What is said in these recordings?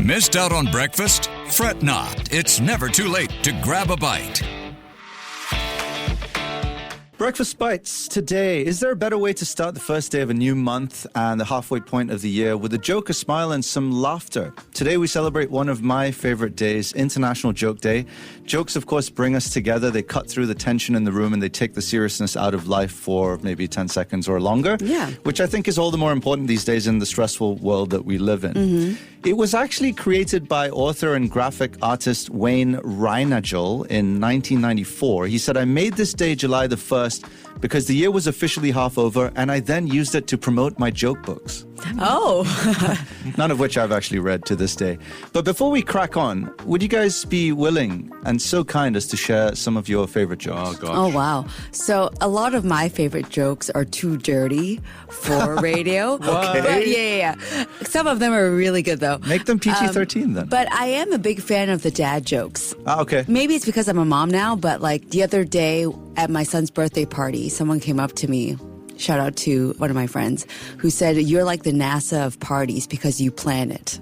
Missed out on breakfast? Fret not. It's never too late to grab a bite. Breakfast Bites today. Is there a better way to start the first day of a new month and the halfway point of the year with a joke, a smile, and some laughter? Today we celebrate one of my favorite days, International Joke Day. Jokes, of course, bring us together. They cut through the tension in the room and they take the seriousness out of life for maybe 10 seconds or longer. Yeah. Which I think is all the more important these days in the stressful world that we live in. Mm-hmm. It was actually created by author and graphic artist Wayne Reinagel in 1994. He said, "I made this day July the 1st because the year was officially half over and I then used it to promote my joke books." Oh. None of which I've actually read to this day. But before we crack on, would you guys be willing and so kind as to share some of your favorite jokes? Oh, gosh. Oh, wow. So a lot of my favorite jokes are too dirty for radio. Okay. But yeah. Some of them are really good, though. Make them PG-13 then. But I am a big fan of the dad jokes. Okay. Maybe it's because I'm a mom now, but like the other day at my son's birthday party, someone came up to me, shout out to one of my friends, who said, "You're like the NASA of parties because you plan it."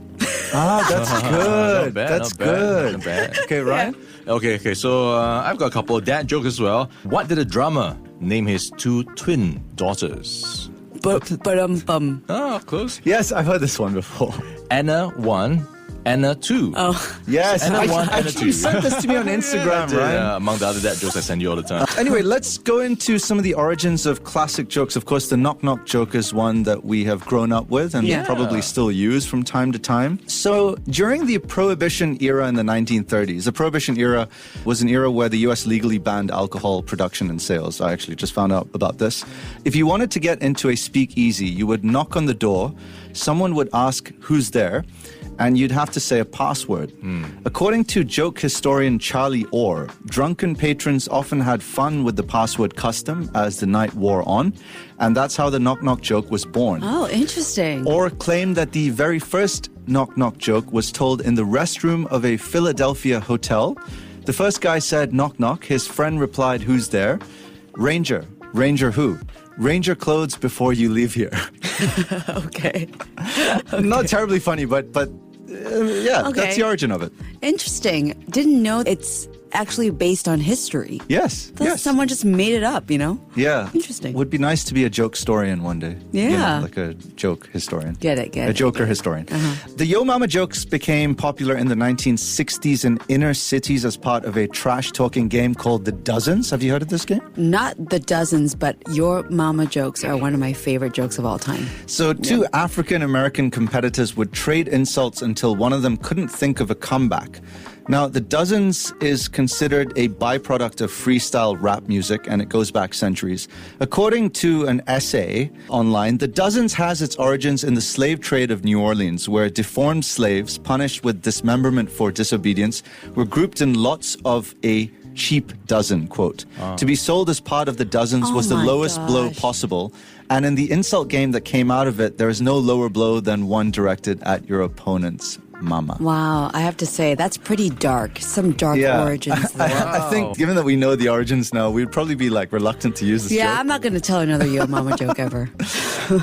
That's good. Not bad, That's not bad, good. not bad. Okay, Ryan? Okay. So I've got a couple of dad jokes as well. What did a drummer name his two twin daughters? Bum. Oh, close. Yes, I've heard this one before. Anna 1, Anna 2. Oh. Yes, Anna 1, Anna actually 2. sent this to me on Instagram, Ryan. Yeah, among the other dad jokes I send you all the time. Anyway, let's go into some of the origins of classic jokes. Of course, the knock-knock joke is one that we have grown up with and Yeah. probably still use from time to time. So during the Prohibition era in the 1930s, the Prohibition era was an era where the U.S. legally banned alcohol production and sales. I actually just found out about this. If you wanted to get into a speakeasy, you would knock on the door, someone would ask, "Who's there?" and you'd have to say a password. According to joke historian Charlie Orr, drunken patrons often had fun with the password custom as the night wore on, and that's how the knock-knock joke was born. Oh, interesting. Orr claimed that the very first knock-knock joke was told in the restroom of a Philadelphia hotel. The first guy said, "Knock, knock." His friend replied, "Who's there?" "Ranger." "Ranger who?" "Ranger clothes before you leave here." Okay. Not terribly funny, but yeah, Okay. that's the origin of it. Interesting. Didn't know it's actually based on history. Yes, Thought yes. someone just made it up, you know? Yeah. Interesting. Would be nice to be a joke historian one day. Yeah. You know, like a joke historian. Get it. A joker historian. The Yo Mama jokes became popular in the 1960s in inner cities as part of a trash-talking game called The Dozens. Have you heard of this game? Not the dozens, but your mama jokes are one of my favorite jokes of all time. So two African-American competitors would trade insults until one of them couldn't think of a comeback. Now, The Dozens is considered a byproduct of freestyle rap music, and it goes back centuries. According to an essay online, The Dozens has its origins in the slave trade of New Orleans, where deformed slaves, punished with dismemberment for disobedience, were grouped in lots of a cheap dozen, quote. To be sold as part of the dozens was the my lowest blow gosh. possible. And in the insult game that came out of it, there is no lower blow than one directed at your opponent's mama. Wow, I have to say, that's pretty dark. Some dark origins there. I think, given that we know the origins now, we'd probably be like reluctant to use this Yeah, joke. I'm not going to tell another Yo Mama joke ever.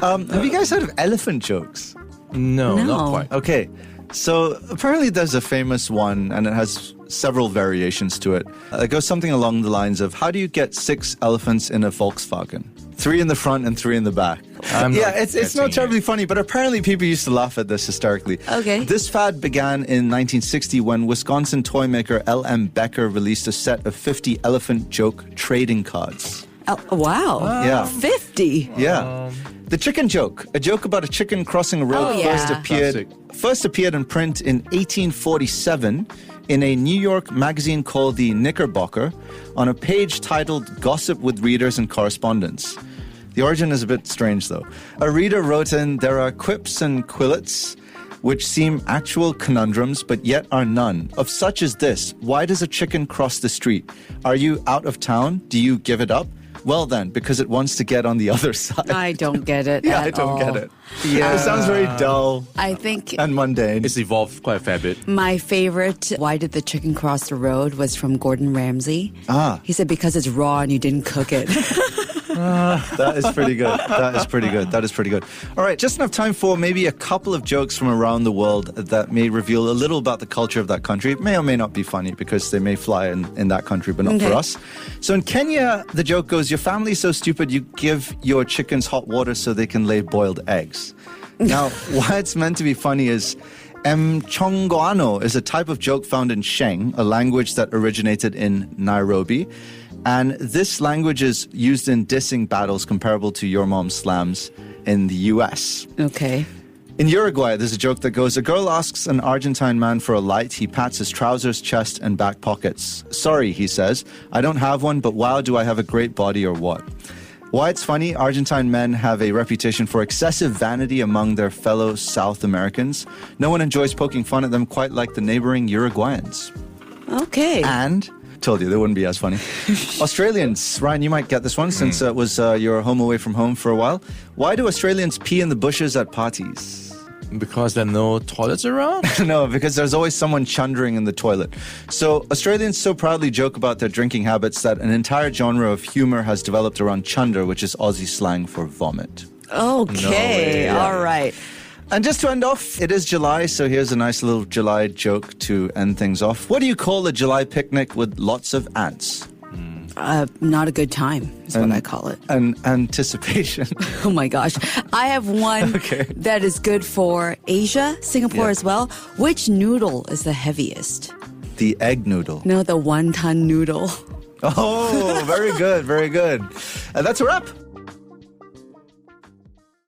Have you guys heard of elephant jokes? No, No. not quite. Okay, so apparently there's a famous one, and it has several variations to it. It goes something along the lines of, how do you get 6 elephants in a Volkswagen? 3 in the front and 3 in the back. It's not terribly funny, but apparently people used to laugh at this hysterically. Okay. This fad began in 1960 when Wisconsin toy maker L.M. Becker released a set of 50 elephant joke trading cards. Oh, wow. Yeah. 50. Yeah. The chicken joke, a joke about a chicken crossing a road, Oh, yeah. first appeared in print in 1847 in a New York magazine called the Knickerbocker on a page titled Gossip with Readers and Correspondents. The origin is a bit strange, though. A reader wrote in, "There are quips and quillets which seem actual conundrums, but yet are none. Of such as this, why does a chicken cross the street? Are you out of town? Do you give it up? Well then, because it wants to get on the other side." I don't get it Yeah, at I don't all. get it. Yeah. It sounds very dull I think and mundane. It's evolved quite a fair bit. my favorite "Why did the chicken cross the road" was from Gordon Ramsay. Ah. He said, because it's raw and you didn't cook it. That is pretty good. That is pretty good. That is pretty good. All right, just enough time for maybe a couple of jokes from around the world that may reveal a little about the culture of that country. It may or may not be funny because they may fly in that country, but not for us. So in Kenya, the joke goes, your family's so stupid you give your chickens hot water so they can lay boiled eggs. Now, why it's meant to be funny is Mchongoano is a type of joke found in Sheng, a language that originated in Nairobi. And this language is used in dissing battles comparable to your mom slams in the US. Okay. In Uruguay, there's a joke that goes, a girl asks an Argentine man for a light. He pats his trousers, chest, and back pockets. Sorry, he says, I don't have one, but wow, do I have a great body or what? Why it's funny, Argentine men have a reputation for excessive vanity among their fellow South Americans. No one enjoys poking fun at them quite like the neighboring Uruguayans. Okay. And... told you they wouldn't be as funny. Australians, Ryan, you might get this one since it was your home away from home for a while. Why do Australians pee in the bushes at parties? Because there are no toilets around? No, because there's always someone chundering in the toilet. So Australians so proudly joke about their drinking habits that an entire genre of humor has developed around chunder, which is Aussie slang for vomit. Okay, all right. And just to end off, it is July, so here's a nice little July joke to end things off. What do you call a July picnic with lots of ants? Not a good time is what I call it. An anticipation. Oh my gosh. I have one that is good for Asia, Singapore as well. Which noodle is the heaviest? The egg noodle. No, the wonton noodle. Oh, very good, very good. And that's a wrap